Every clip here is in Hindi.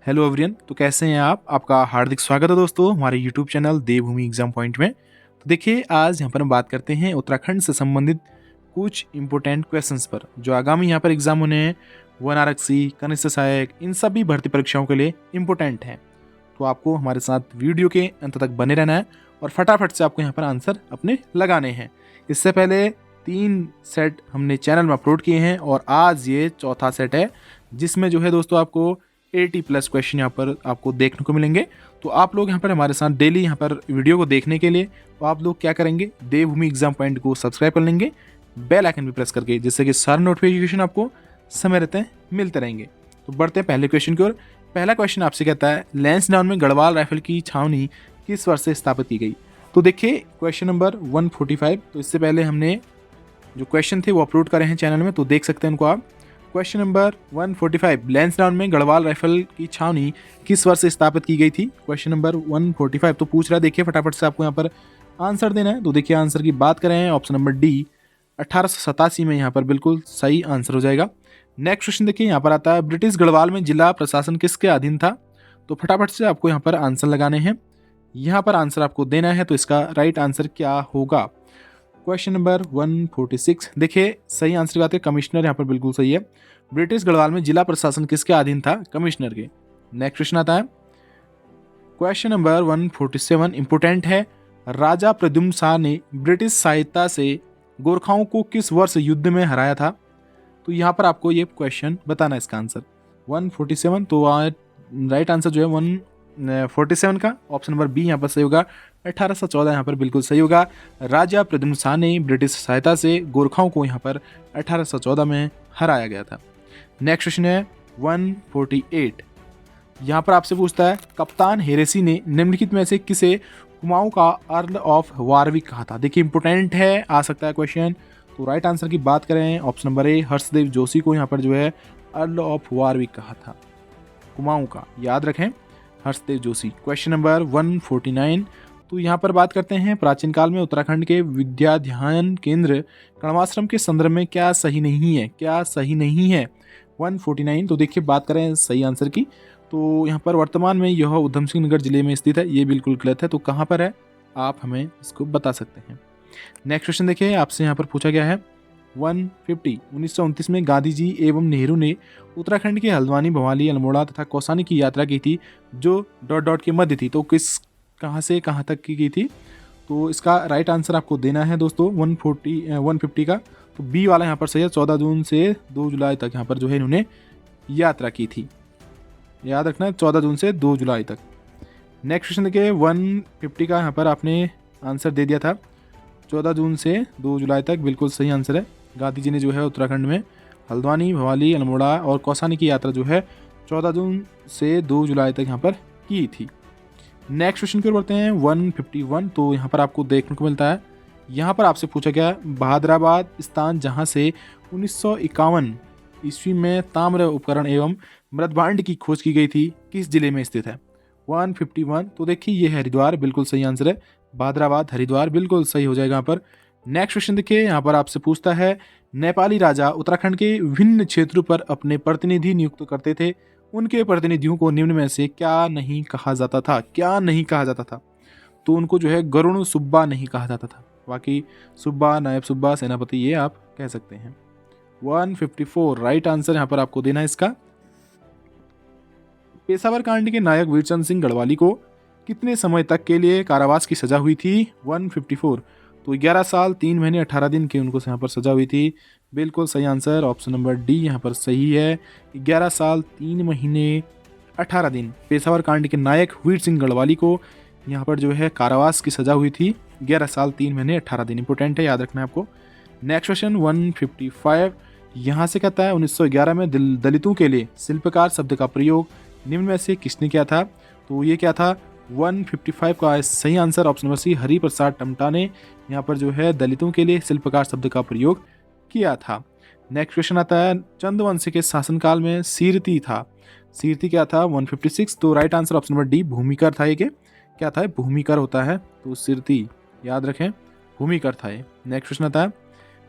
Hello everyone. तो कैसे हैं आप? आपका हार्दिक स्वागत है दोस्तों हमारे यूट्यूब चैनल देवभूमि एग्जाम पॉइंट में। तो देखिए, आज यहाँ पर हम बात करते हैं उत्तराखंड से संबंधित कुछ इंपॉर्टेंट क्वेश्चंस पर जो आगामी यहाँ पर एग्जाम होने हैं। वन आरक्षी, कनिष्ठ सहायक, इन सभी भर्ती परीक्षाओं के लिए इंपॉर्टेंट हैं। तो आपको हमारे साथ वीडियो के अंत तक बने रहना है और फटाफट से आपको यहाँ पर आंसर अपने लगाने हैं। इससे पहले 3 सेट हमने चैनल में अपलोड किए हैं और आज ये चौथा सेट है, जिसमें जो है दोस्तों आपको 80+ क्वेश्चन यहाँ पर आपको देखने को मिलेंगे। तो आप लोग यहाँ पर हमारे साथ डेली यहाँ पर वीडियो को देखने के लिए तो आप लोग क्या करेंगे, देवभूमि एग्जाम पॉइंट को सब्सक्राइब कर लेंगे, बेल आइकन भी प्रेस करके, जिससे कि सारे नोटिफिकेशन आपको समय रहते हैं मिलते रहेंगे। तो बढ़ते हैं पहले क्वेश्चन की ओर। पहला क्वेश्चन आपसे कहता है, लैंसडाउन में गढ़वाल राइफल की छावनी किस वर्ष से स्थापित की गई? तो देखिए क्वेश्चन नंबर 145। तो इससे पहले हमने जो क्वेश्चन थे वो अपलोड करे हैं चैनल में, तो देख सकते हैं उनको आप। क्वेश्चन नंबर 145, लैंसडाउन में गढ़वाल राइफल की छावनी किस वर्ष से स्थापित की गई थी? क्वेश्चन नंबर 145 तो पूछ रहा है, देखिए फटाफट से आपको यहाँ पर आंसर देना है। तो देखिए आंसर की बात करें, ऑप्शन नंबर डी 1887 में यहाँ पर बिल्कुल सही आंसर हो जाएगा। नेक्स्ट क्वेश्चन देखिए यहाँ पर आता है, ब्रिटिश गढ़वाल में जिला प्रशासन किसके अधीन था? तो फटाफट से आपको यहाँ पर आंसर लगाने हैं। यहाँ पर आंसर आपको देना है, तो इसका राइट आंसर क्या होगा? क्वेश्चन नंबर 146, देखिए सही आंसर की बात है, कमिश्नर यहाँ पर बिल्कुल सही है। ब्रिटिश गढ़वाल में जिला प्रशासन किसके अधीन था? कमिश्नर के। नेक्स्ट क्वेश्चन आता है क्वेश्चन नंबर 147, इंपोर्टेंट है, राजा प्रद्युम्न शाह ने ब्रिटिश सहायता से गोरखाओं को किस वर्ष युद्ध में हराया था? तो यहाँ पर आपको ये क्वेश्चन बताना है इसका आंसर। 147 तो राइट आंसर जो है 147 का ऑप्शन नंबर बी यहाँ पर सही होगा। 1814 यहाँ पर बिल्कुल सही होगा। राजा प्रद्युम्न शाह ने ब्रिटिश सहायता से गोरखाओं को यहाँ पर 1814 में हराया गया था। नेक्स्ट क्वेश्चन है 148। यहाँ पर आपसे पूछता है, कप्तान हेरेसी ने निम्नलिखित में से किसे कुमाऊं का अर्ल ऑफ वारविक कहा था? देखिए इंपोर्टेंट है, आ सकता है क्वेश्चन। तो राइट आंसर की बात करें, option number A Harshadeva Joshi को यहाँ पर जो है अर्ल ऑफ वारविक कहा था कुमाऊं का, याद रखें हर्षदेव जोशी। क्वेश्चन नंबर 149, तो यहाँ पर बात करते हैं, प्राचीन काल में उत्तराखंड के विद्याध्यान केंद्र कण्वाश्रम के संदर्भ में क्या सही नहीं है? क्या सही नहीं है? 149 तो देखिए बात करें सही आंसर की, तो यहाँ पर वर्तमान में यह उधम सिंह नगर जिले में स्थित है, ये बिल्कुल गलत है। तो कहाँ पर है, आप हमें इसको बता सकते हैं। नेक्स्ट क्वेश्चन देखिए आपसे यहाँ पर पूछा गया है 150, 1929 में गांधी जी एवं नेहरू ने उत्तराखंड के हल्द्वानी, भवाली, अल्मोड़ा तथा कौसानी की यात्रा की थी, जो डॉट डॉट के मध्य थी। तो किस कहाँ से कहाँ तक की गई थी? तो इसका राइट आंसर आपको देना है दोस्तों 150 का। तो बी वाला यहाँ पर सही है, 14 जून से 2 जुलाई तक यहाँ पर जो है इन्होंने यात्रा की थी, याद रखना है 14 जून से 2 जुलाई तक। नेक्स्ट क्वेश्चन देखिए 150 का यहाँ पर आपने आंसर दे दिया था, 14 जून से 2 जुलाई तक बिल्कुल सही आंसर है। गांधी जी ने जो है उत्तराखंड में हल्द्वानी, भवाली, अल्मोड़ा और कौसानी की यात्रा जो है 14 जून से 2 जुलाई तक यहाँ पर की थी। नेक्स्ट क्वेश्चन की ओर बढ़ते हैं 151। तो यहाँ पर आपको देखने को मिलता है, यहाँ पर आपसे पूछा गया, बहादुराबाद स्थान जहाँ से 1951 ईस्वी में ताम्र उपकरण एवं मृदभांड की खोज की गई थी, किस जिले में स्थित है? 151 तो देखिए ये हरिद्वार, बिल्कुल सही आंसर है। बहादुराबाद हरिद्वार बिल्कुल सही हो जाएगा यहाँ पर। नेक्स्ट क्वेश्चन देखिए यहाँ पर आपसे पूछता है, नेपाली राजा उत्तराखंड के विभिन्न क्षेत्रों पर अपने प्रतिनिधि नियुक्त करते थे, उनके प्रतिनिधियों को निम्न में से क्या नहीं कहा जाता था? क्या नहीं कहा जाता था? तो उनको जो है गरुण सुब्बा नहीं कहा जाता था, बाकी सुब्बा, नायब सुब्बा, सेनापति ये आप कह सकते हैं। 154 राइट आंसर यहाँ पर आपको देना है इसका। पेशावर कांड के नायक वीरचंद सिंह गढ़वाली को कितने समय तक के लिए कारावास की सजा हुई थी? 154 तो 11 साल 3 महीने 18 दिन की उनको यहाँ पर सजा हुई थी, बिल्कुल सही आंसर ऑप्शन नंबर डी यहाँ पर सही है। 11 साल 3 महीने 18 दिन पेशावर कांड के नायक वीर सिंह गढ़वाली को यहाँ पर जो है कारावास की सजा हुई थी, 11 साल 3 महीने 18 दिन। इंपोर्टेंट है, याद रखना है आपको। नेक्स्ट क्वेश्चन 155 यहाँ से कहता है, 1911 में दलितों के लिए शिल्पकार शब्द का प्रयोग निम्न में से किसने किया था? तो ये क्या था? 155 का सही answer option number C Hariprasad Tamta ने यहाँ पर जो है दलितों के लिए शिल्पकार शब्द का प्रयोग किया था। नेक्स्ट क्वेश्चन आता है, चंद्रवंश के शासनकाल में सीरती था, सीरती क्या था? 156 तो right answer option number D भूमिकर था। ये क्या था? भूमिकर होता है, तो सीरती याद रखें भूमिकर था ये। नेक्स्ट क्वेश्चन आता है,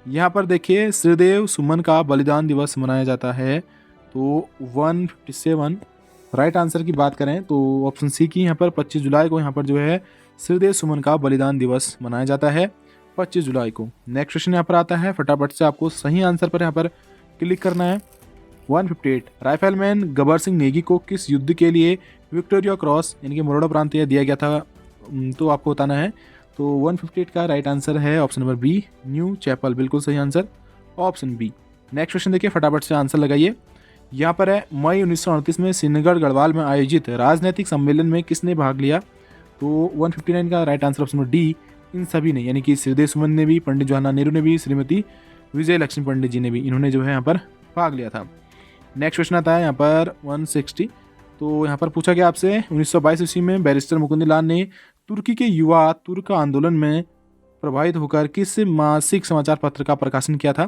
यहाँ पर देखिए श्रीदेव सुमन का बलिदान दिवस मनाया जाता है, तो 157 राइट आंसर की बात करें तो ऑप्शन सी की यहाँ पर 25 जुलाई को यहाँ पर जो है श्रीदेव सुमन का बलिदान दिवस मनाया जाता है 25 जुलाई को। नेक्स्ट क्वेश्चन यहाँ पर आता है, फटाफट से आपको सही आंसर पर यहाँ पर क्लिक करना है। 158 राइफलमैन गब्बर सिंह नेगी को किस युद्ध के लिए विक्टोरिया क्रॉस यानी कि मरणोपरांत दिया गया था, तो आपको बताना है। तो 158 का राइट आंसर है option number B, New Chapel, बिल्कुल सही answer option B. Next question देखिए, फटाफट से आंसर लगाइए। यहाँ पर है, मई 1938 में श्रीनगर गढ़वाल में आयोजित राजनीतिक सम्मेलन में किसने भाग लिया, तो 159 का right answer option number D, इन सभी ने, यानी कि श्रीदेव सुमन ने भी, पंडित जवाहरलाल नेहरू ने भी, श्रीमती विजय लक्ष्मी पंडित जी ने भी, इन्होंने जो है यहाँ पर भाग लिया था। नेक्स्ट क्वेश्चन आता है यहाँ पर 160। तो यहाँ पर पूछा गया आपसे, 1922 ईस्वी में बैरिस्टर मुकुंदलाल ने तुर्की के युवा तुर्क आंदोलन में प्रभावित होकर किस मासिक समाचार पत्र का प्रकाशन किया था,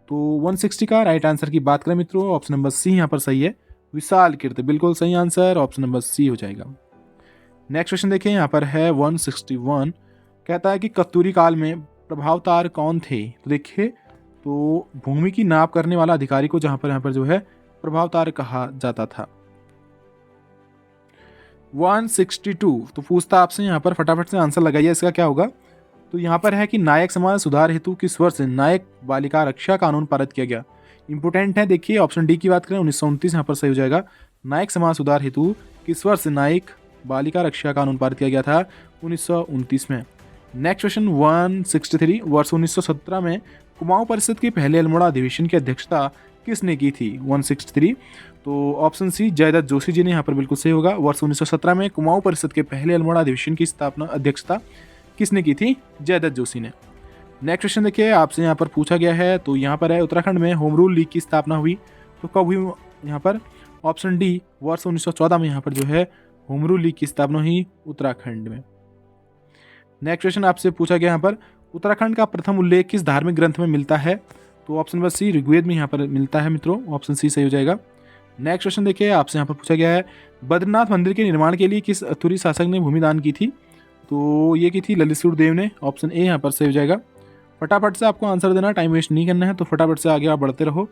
तो 160 का राइट आंसर की बात करें मित्रों, ऑप्शन नंबर सी यहाँ पर सही है, विशाल कीर्ति, बिल्कुल सही आंसर ऑप्शन नंबर सी हो जाएगा। नेक्स्ट क्वेश्चन देखें, यहाँ पर है 161, कहता है कि कत्तूरी काल में प्रभावतार कौन थे, तो देखिए, तो भूमि की नाप करने वाला अधिकारी को यहाँ पर जो है प्रभावतार कहा जाता था। 162, तो पूछता आपसे यहाँ पर, फटाफट से आंसर लगाइए, इसका क्या होगा। तो यहाँ पर है कि नायक समाज सुधार हेतु किस वर्ष नायक बालिका रक्षा कानून पारित किया गया। इंपोर्टेंट है, देखिए ऑप्शन डी की बात करें 1929 यहाँ पर सही हो जाएगा। नायक समाज सुधार हेतु किस वर्ष नायक बालिका रक्षा कानून पारित किया गया था, 1929 में। नेक्स्ट क्वेश्चन 163, वर्ष 1917 में कुमाऊं परिषद के पहले अल्मोड़ा अधिवेशन की अध्यक्षता किसने की थी, 163, तो ऑप्शन सी जयदत्त जोशी जी ने यहाँ पर बिल्कुल सही होगा। वर्ष 1917 में कुमाऊं परिषद के पहले अल्मोड़ा अधिवेशन की अध्यक्षता किसने की थी, जयदत्त जोशी ने। नेक्स्ट क्वेश्चन देखिए, आपसे यहाँ पर पूछा गया है, तो यहाँ पर है, उत्तराखंड में होम रूल लीग की स्थापना हुई, तो कब हुई यहाँ पर, ऑप्शन डी, वर्ष 1914 में यहाँ पर जो है होम रूल लीग की स्थापना हुई उत्तराखंड में। नेक्स्ट क्वेश्चन आपसे पूछा गया यहाँ पर, उत्तराखंड का प्रथम उल्लेख किस धार्मिक ग्रंथ में मिलता है, तो ऑप्शन नंबर सी, ऋग्वेद में यहाँ पर मिलता है मित्रों, ऑप्शन सी सही हो जाएगा। नेक्स्ट क्वेश्चन देखिए, आपसे यहाँ पर पूछा गया है, बद्रीनाथ मंदिर के निर्माण के लिए किस अथुरी शासक ने भूमि दान की थी, तो ये की थी ललित सुरदेव ने, ऑप्शन ए यहाँ पर सही हो जाएगा। फटाफट से आपको आंसर देना, टाइम वेस्ट नहीं करना है, तो फटाफट से आगे आप बढ़ते रहो।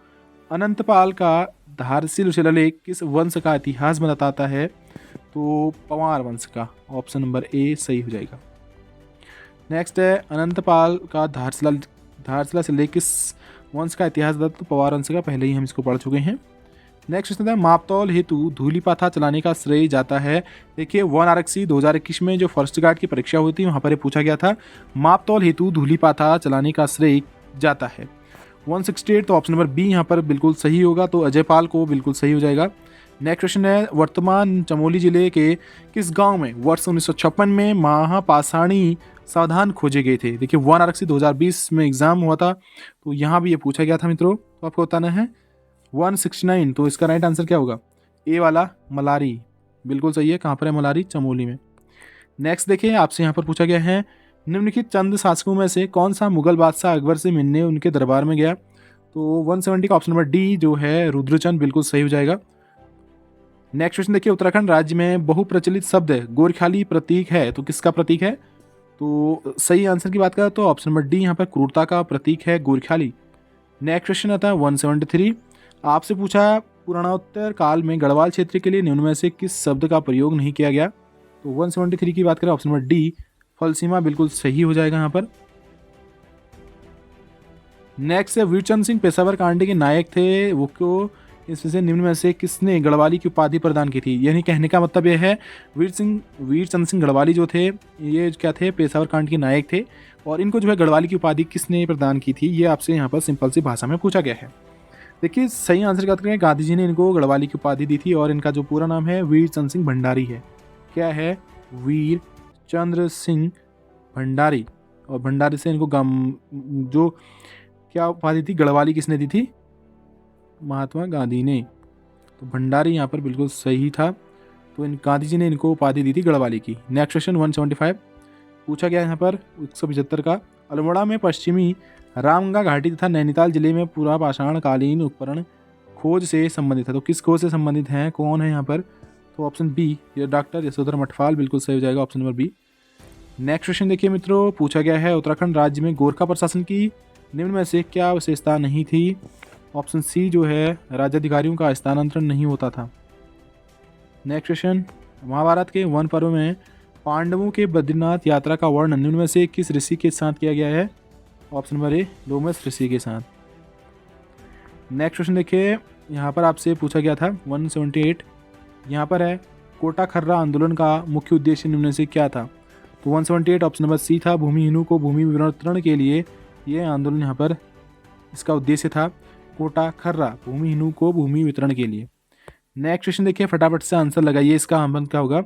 अनंतपाल का धारशिल शिलालेख किस वंश का इतिहास बताता है, तो पवार वंश का, ऑप्शन नंबर ए सही हो जाएगा। नेक्स्ट है, अनंतपाल का धारशिला शिलालेख किस वंश का इतिहास बताता है, तो पवार वंश का, पहले ही हम इसको पढ़ चुके हैं। नेक्स्ट क्वेश्चन है, मापतौल हेतु धूलिपाथा चलाने का श्रेय जाता है, देखिए 1 आरक्षी 2021 में जो फर्स्ट गार्ड की परीक्षा हुई थी वहाँ पर पूछा गया था, मापतौल हेतु धूलिपाथा चलाने का श्रेय जाता है 168, तो ऑप्शन नंबर बी यहाँ पर बिल्कुल सही होगा, तो अजय पाल को बिल्कुल सही हो जाएगा। नेक्स्ट क्वेश्चन है, वर्तमान चमोली जिले के किस गाँव में वर्ष 1956 में महापाषाणी सावधान खोजे गए थे, देखिए 1 आरक्षी 2020 में एग्जाम हुआ था, तो यहाँ भी ये पूछा गया था मित्रों, तो आपको बताना है 169, तो इसका राइट आंसर क्या होगा, ए वाला मलारी, बिल्कुल सही है। कहाँ पर है मलारी, चमोली में। नेक्स्ट देखिए, आपसे यहाँ पर पूछा गया है, निम्नलिखित चंद शासकों में से कौन सा मुगल बादशाह अकबर से मिलने उनके दरबार में गया, तो 170 का ऑप्शन नंबर डी जो है रुद्रचंद, बिल्कुल सही हो जाएगा। नेक्स्ट क्वेश्चन देखिए, उत्तराखंड राज्य में बहुप्रचलित शब्द गोरख्याली प्रतीक है, तो किसका प्रतीक है, तो सही आंसर की बात करें तो ऑप्शन नंबर डी यहाँ पर क्रूरता का प्रतीक है गोरख्याली। नेक्स्ट क्वेश्चन आता है 173, आपसे पूछा, पुराणोत्तर काल में गढ़वाल क्षेत्र के लिए निम्न में से किस शब्द का प्रयोग नहीं किया गया, तो 173 की बात करें ऑप्शन नंबर डी फलसीमा, बिल्कुल सही हो जाएगा यहाँ पर। नेक्स्ट है, वीरचंद सिंह पेशावर कांड के नायक थे, वो क्यों, इसमें से निम्न में से किसने गढ़वाली की उपाधि प्रदान की थी, यानी कहने का मतलब यह है, वीरचंद सिंह गढ़वाली जो थे, ये क्या थे, पेशावर कांड के नायक थे, और इनको जो है गढ़वाली की उपाधि किसने प्रदान की थी, ये आपसे यहाँ पर सिंपल सी भाषा में पूछा गया है। देखिए सही आंसर की बात करें, गांधी जी ने इनको गढ़वाली की उपाधि दी थी, और इनका जो पूरा नाम है वीरचंद सिंह भंडारी है। क्या है, वीर चंद्र सिंह भंडारी, और भंडारी से इनको जो क्या उपाधि थी, गढ़वाली किसने दी थी, महात्मा गांधी ने, तो भंडारी यहाँ पर बिल्कुल सही था, तो इन गांधी जी ने इनको उपाधि दी थी गढ़वाली की। नेक्स्ट क्वेश्चन 175 पूछा गया यहाँ पर 175 का, अल्मोड़ा में पश्चिमी रामगंगा घाटी तथा नैनीताल जिले में पूरा पाषाणकालीन उपकरण खोज से संबंधित है, तो किस खोज से संबंधित हैं, कौन है यहाँ पर, तो ऑप्शन बी ये डॉक्टर यशोधर मठपाल, बिल्कुल सही हो जाएगा option number B. Next question देखिए मित्रों, पूछा गया है, उत्तराखंड राज्य में गोरखा प्रशासन की निम्न में से क्या विशेषता नहीं थी, ऑप्शन सी जो है राज्याधिकारियों का स्थानांतरण नहीं होता था। नेक्स्ट क्वेश्चन, महाभारत के वन पर्व में पांडवों के बद्रीनाथ यात्रा का वर्णन निम्न में से किस ऋषि के साथ किया गया है? ऑप्शन नंबर ए, लोमस ऋषि के साथ। नेक्स्ट क्वेश्चन देखिए, यहाँ पर आपसे पूछा गया था 178, यहाँ पर है कोटा खर्रा आंदोलन का मुख्य उद्देश्य निम्न में से क्या था? तो 178 ऑप्शन नंबर सी था, भूमिहीनों को भूमि वितरण के लिए ये आंदोलन यहाँ पर इसका उद्देश्य था, कोटा खर्रा भूमिहीनों को भूमि वितरण के लिए। नेक्स्ट क्वेश्चन देखिए, फटाफट से आंसर लगाइए, इसका आंसर क्या होगा?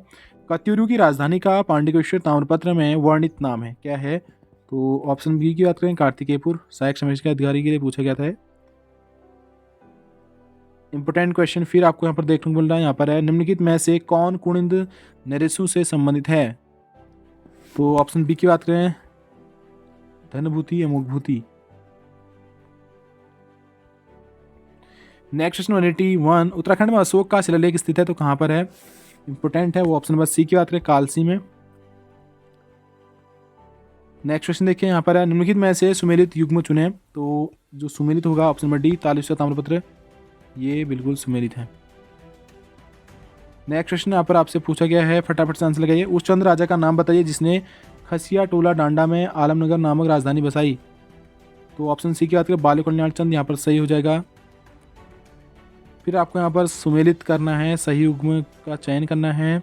कत्यूरू की राजधानी का पांडुकेश्वर ताम्रपत्र में वर्णित नाम है, क्या है? तो ऑप्शन बी की बात करें, कार्तिकेयपुर। सहायक समिति के अधिकारी के लिए पूछा गया था। इंपोर्टेंट क्वेश्चन फिर आपको यहाँ पर देखने को मिल रहा है, यहाँ पर है निम्नलिखित में से कौन कुनिंद नरेशु से संबंधित है? तो ऑप्शन बी की बात करें, धनभूति अमोघभूति। नेक्स्ट क्वेश्चन 181, उत्तराखंड में अशोक का शिलालेख स्थित है, तो कहाँ पर है? इंपोर्टेंट है वो, ऑप्शन नंबर सी की बात करें, कालसी में। नेक्स्ट क्वेश्चन देखिए, यहाँ पर है निम्नलिखित में से सुमेलित युग्म चुने, तो जो सुमेलित होगा ऑप्शन नंबर डी, तालिश ताम्रपत्र, ये बिल्कुल सुमेलित है। नेक्स्ट क्वेश्चन यहाँ पर आपसे पूछा गया है, फटाफट से आंसर लगाइए। उस चंद राजा का नाम बताइए जिसने खसिया टोला डांडा में आलमनगर नामक राजधानी बसाई। तो ऑप्शन सी की बात करें, बाल कल्याण चंद, यहाँ पर सही हो जाएगा। फिर आपको यहाँ पर सुमेलित करना है, सही युग्म का चयन करना है,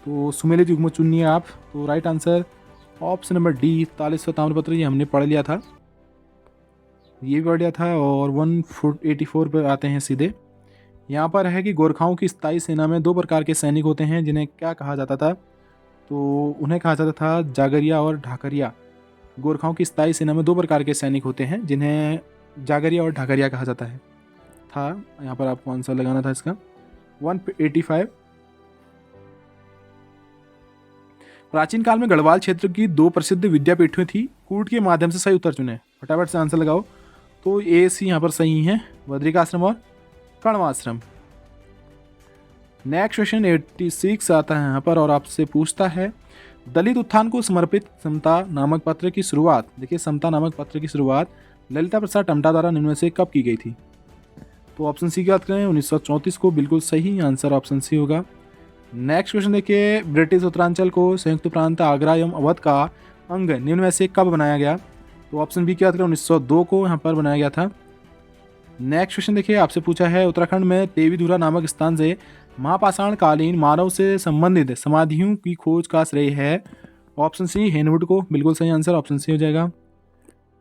तो सुमेलित युग्म चुनिए आप। तो right answer option number D, तालिश ताम्रपत्र, ये हमने पढ़ लिया था, ये भी पढ़ लिया था। और 184 पर आते हैं सीधे। यहाँ पर है कि गोरखाओं की स्थायी सेना में दो प्रकार के सैनिक होते हैं, जिन्हें क्या कहा जाता था? तो उन्हें कहा जाता था जागरिया और ढाकरिया। गोरखाओं की स्थायी सेना में दो प्रकार के सैनिक होते हैं, जिन्हें जागरिया और ढाकरिया कहा जाता है था। यहाँ पर आपको आंसर लगाना था इसका 185। प्राचीन काल में गढ़वाल क्षेत्र की दो प्रसिद्ध विद्यापीठें थी, कूट के माध्यम से सही उत्तर चुने। फटाफट से आंसर लगाओ। तो ए सी यहाँ पर सही है, बद्रिकाश्रम और कण्वाश्रम। नेक्स्ट क्वेश्चन 86 आता है यहाँ पर और आपसे पूछता है, दलित उत्थान को समर्पित समता नामक पत्र की शुरुआत, देखिए समता नामक पत्र की शुरुआत ललिता प्रसाद टम्टा द्वारा निम्न में से कब की गई थी? तो ऑप्शन सी की बात करें 1934 को, बिल्कुल सही आंसर ऑप्शन सी होगा। नेक्स्ट क्वेश्चन देखिए, ब्रिटिश उत्तरांचल को संयुक्त प्रांत आगरा एवं अवध का अंग निम्न में से कब बनाया गया? तो ऑप्शन बी की बात करें 1902 को यहाँ पर बनाया गया था। नेक्स्ट क्वेश्चन देखिए, आपसे पूछा है, उत्तराखंड में देवीधुरा नामक स्थान से महापाषाण कालीन मानव से संबंधित समाधियों की खोज का श्रेय है? ऑप्शन सी, हेनवुड को, बिल्कुल सही आंसर ऑप्शन सी हो जाएगा।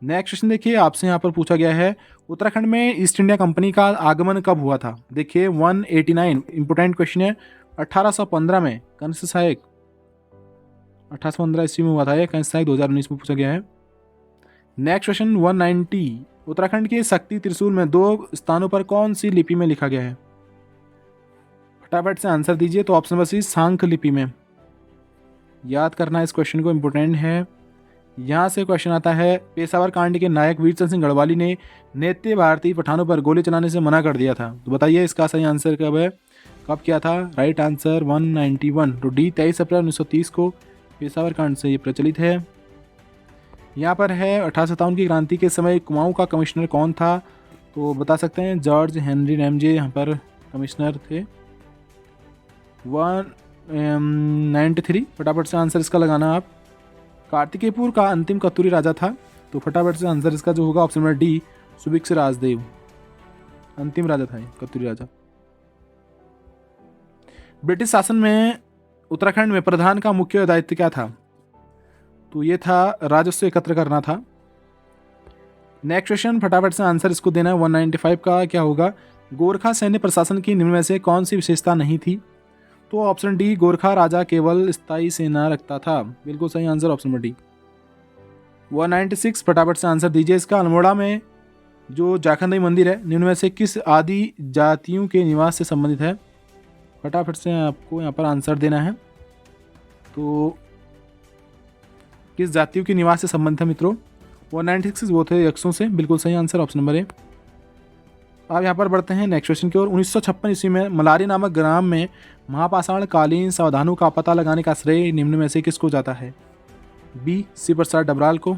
नेक्स्ट क्वेश्चन देखिए, आपसे यहाँ पर पूछा गया है, उत्तराखंड में ईस्ट इंडिया कंपनी का आगमन कब हुआ था? देखिए 189 इंपोर्टेंट क्वेश्चन है। 1815 में कंस सहायक, 1815 ईस्वी में हुआ था ये, कंस सहायक 2019 में पूछा गया है। नेक्स्ट क्वेश्चन 190, उत्तराखंड के शक्ति त्रिशूल में दो स्थानों पर कौन सी लिपि में लिखा गया है? फटाफट से आंसर दीजिए। तो ऑप्शन नंबर सी, सांख लिपि में। याद करना इस क्वेश्चन को, इंपोर्टेंट है। यहाँ से क्वेश्चन आता है, पेशावर कांड के नायक वीरचंद सिंह गढ़वाली ने नेत्य भारतीय पठानों पर गोली चलाने से मना कर दिया था, तो बताइए इसका सही आंसर कब है, कब किया था? Right answer 191। तो डी, 23 अप्रैल 1930 को पेशावर कांड से ये प्रचलित है। यहाँ पर है 1857 की क्रांति के समय कुमाऊं का कमिश्नर कौन था? तो बता सकते हैं, जॉर्ज हेनरी रैमजे यहाँ पर कमिश्नर थे। 193, फटाफट से आंसर इसका लगाना आप। कार्तिकेयपुर का अंतिम कत्यूरी राजा था, तो फटाफट से आंसर इसका जो होगा ऑप्शन नंबर डी, सुभिक्ष राजदेव अंतिम राजा था, कत्यूरी राजा। ब्रिटिश शासन में उत्तराखंड में प्रधान का मुख्य दायित्व क्या था? तो ये था राजस्व एकत्र करना था। नेक्स्ट क्वेश्चन, फटाफट से आंसर इसको देना है। 195 का क्या होगा? गोरखा सैन्य प्रशासन की निम्न में से कौन सी विशेषता नहीं थी? तो ऑप्शन डी, गोरखा राजा केवल स्थायी सेना रखता था, बिल्कुल सही आंसर ऑप्शन नंबर डी। 196, फटाफट से आंसर दीजिए इसका। अल्मोड़ा में जो जाखंदई मंदिर है निम्न में से किस आदि जातियों के निवास से संबंधित है? फटाफट से आपको यहाँ पर आंसर देना है। तो किस जातियों के निवास से संबंधित है मित्रों? 196 वो थे यक्षों से, बिल्कुल सही आंसर ऑप्शन नंबर ए। अब यहाँ पर बढ़ते हैं नेक्स्ट क्वेश्चन की ओर। 1956 ईस्वी में मलारी नामक ग्राम में महापाषाण कालीन सावधानों का पता लगाने का श्रेय निम्न में से किसको जाता है? बी, सी प्रसाद डबराल को।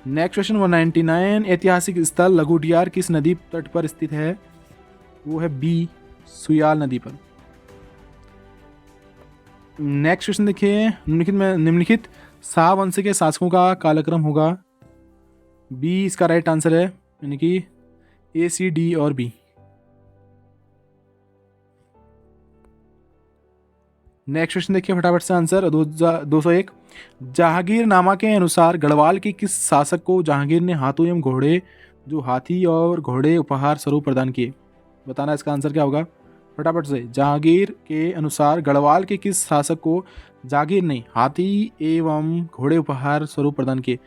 नेक्स्ट क्वेश्चन 199, ऐतिहासिक स्थल लघुडियार किस नदी तट पर स्थित है? वो है बी, सुयाल नदी पर। नेक्स्ट क्वेश्चन देखिए, निम्नलिखित शाह वंश के शासकों का कालक्रम होगा। बी इसका राइट आंसर है, यानी कि ए, सी, डी और बी। नेक्स्ट क्वेश्चन देखिए फटाफट से आंसर 201। जहांगीरनामा के अनुसार गढ़वाल के किस शासक को जहांगीर ने हाथों एवं घोड़े, जो हाथी और घोड़े उपहार स्वरूप प्रदान किए? बताना इसका आंसर क्या होगा फटाफट से। जहांगीर के अनुसार गढ़वाल के किस शासक को जहांगीर ने हाथी एवं घोड़े उपहार स्वरूप प्रदान किए?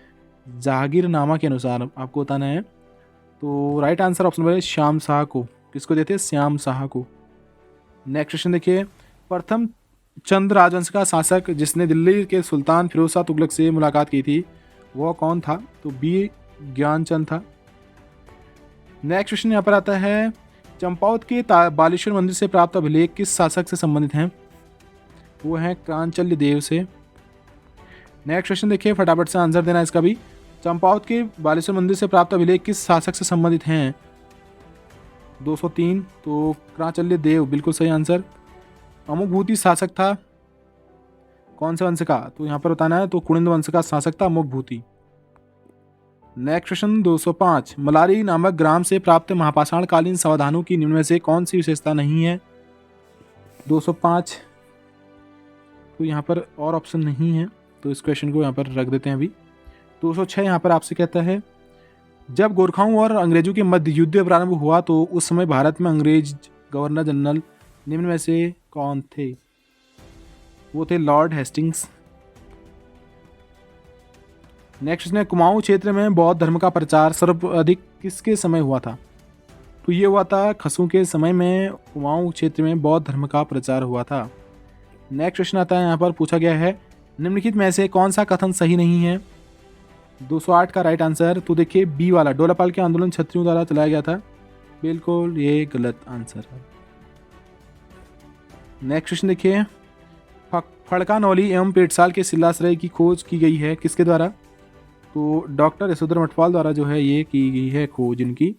जहांगीरनामा के अनुसार आपको बताना है। तो राइट आंसर ऑप्शन नंबर है श्याम शाह को। किसको देते हैं? श्याम शाह को। नेक्स्ट क्वेश्चन देखिए, प्रथम चंद राजवंश का शासक जिसने दिल्ली के सुल्तान फिरोज शाह तुगलक से मुलाकात की थी वह कौन था? तो बी ज्ञानचंद था। नेक्स्ट क्वेश्चन यहाँ पर आता है, चंपावत के बालेश्वर मंदिर से प्राप्त अभिलेख किस शासक से संबंधित हैं? वो हैं क्रांचल्य देव से। नेक्स्ट क्वेश्चन देखिए फटाफट से आंसर देना इसका भी। चंपावत के बालेश्वर मंदिर से प्राप्त अभिलेख किस शासक से संबंधित हैं? 203, तो क्रांचल्य देव बिल्कुल सही आंसर। अमुकभूति शासक था कौन से वंश का? तो यहाँ पर बताना है, तो कुणिंद वंश का शासक था अमुकभूति। नेक्स्ट क्वेश्चन 205, मलारी नामक ग्राम से प्राप्त महापाषाण कालीन समाधानों की निम्न में से कौन सी विशेषता नहीं है? 205, तो यहाँ पर और ऑप्शन नहीं है, तो इस क्वेश्चन को यहाँ पर रख देते हैं अभी। 206 यहाँ पर आपसे कहता है, जब गोरखाओं और अंग्रेजों के मध्य युद्ध प्रारंभ हुआ तो उस समय भारत में अंग्रेज गवर्नर जनरल निम्न में से कौन थे? वो थे लॉर्ड हेस्टिंग्स। नेक्स्ट है, कुमाऊं क्षेत्र में बौद्ध धर्म का प्रचार सर्वाधिक किसके समय हुआ था? तो ये हुआ था खसों के समय में कुमाऊं क्षेत्र में बौद्ध धर्म का प्रचार हुआ था। नेक्स्ट क्वेश्चन आता है, यहाँ पर पूछा गया है, निम्नलिखित में से कौन सा कथन सही नहीं है? 208 का राइट आंसर, तो देखिए बी वाला, डोलापाल के आंदोलन क्षत्रियों द्वारा चलाया गया था, बिल्कुल ये गलत आंसर है। नेक्स्ट क्वेश्चन देखिए, फड़कानौली एवं पेटसाल के शिलाश्रय की खोज की गई है किसके द्वारा? तो डॉक्टर यशोधर मठपाल द्वारा जो है ये की गई है खोज इनकी।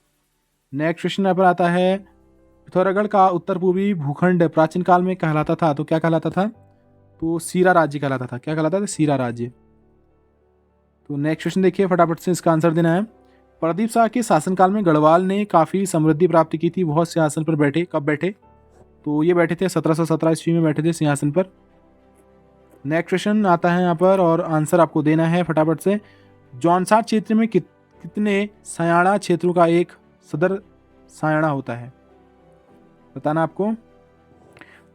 नेक्स्ट क्वेश्चन यहाँ पर आता है, पिथौरागढ़ का उत्तर पूर्वी भूखंड प्राचीन काल में कहलाता था, तो क्या कहलाता था? तो सीरा राज्य कहलाता था। क्या कहलाता था? सीरा राज्य। तो नेक्स्ट क्वेश्चन देखिए फटाफट से इसका आंसर देना है। प्रदीप शाह के शासनकाल में गढ़वाल ने काफ़ी समृद्धि प्राप्त की थी, बहुत सिंहासन पर बैठे। कब बैठे? तो ये बैठे थे 1717 ईस्वी में बैठे थे सिंहासन पर। नेक्स्ट क्वेश्चन आता है यहाँ पर और आंसर आपको देना है फटाफट से। जौनसार क्षेत्र में कितने सयाणा क्षेत्रों का एक सदर सयाणा होता है? बताना आपको।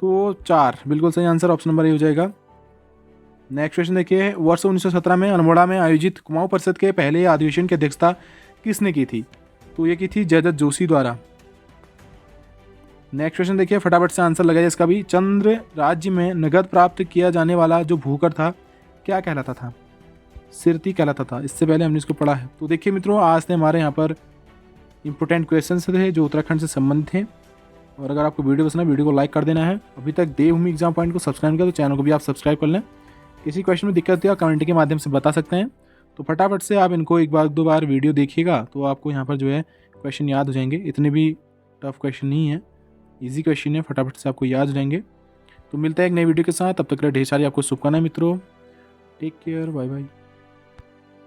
तो 4, बिल्कुल सही आंसर ऑप्शन नंबर ए हो जाएगा। नेक्स्ट क्वेश्चन देखिए, वर्ष 1917 में अल्मोड़ा में आयोजित कुमाऊं परिषद के पहले अधिवेशन की अध्यक्षता किसने की थी? तो ये की थी जयदत्त जोशी द्वारा। नेक्स्ट क्वेश्चन देखिए फटाफट से आंसर लगाइए इसका भी। चंद्र राज्य में नगद प्राप्त किया जाने वाला जो भूकर था क्या कहलाता था? सिरती कहलाता था। इससे पहले हमने इसको पढ़ा है। तो देखिए मित्रों, आज से हमारे यहाँ पर इंपॉर्टेंट क्वेश्चन थे जो उत्तराखंड से संबंधित हैं। और अगर आपको वीडियो पसंद है, वीडियो को लाइक कर देना है। अभी तक देवभूमि एग्जाम पॉइंट को सब्सक्राइब किया तो चैनल को भी आप सब्सक्राइब कर लें। किसी क्वेश्चन में दिक्कत हो कमेंट के माध्यम से बता सकते हैं। तो फटाफट से आप इनको एक बार दो बार वीडियो देखिएगा तो आपको यहाँ पर जो है क्वेश्चन याद हो जाएंगे। इतने भी टफ क्वेश्चन नहीं है, ईजी क्वेश्चन है, फटाफट से आपको याद हो जाएंगे। तो मिलता है एक नई वीडियो के साथ, तब तक ढेर सारी आपको शुभकामनाएं मित्रों। Take care, bye bye.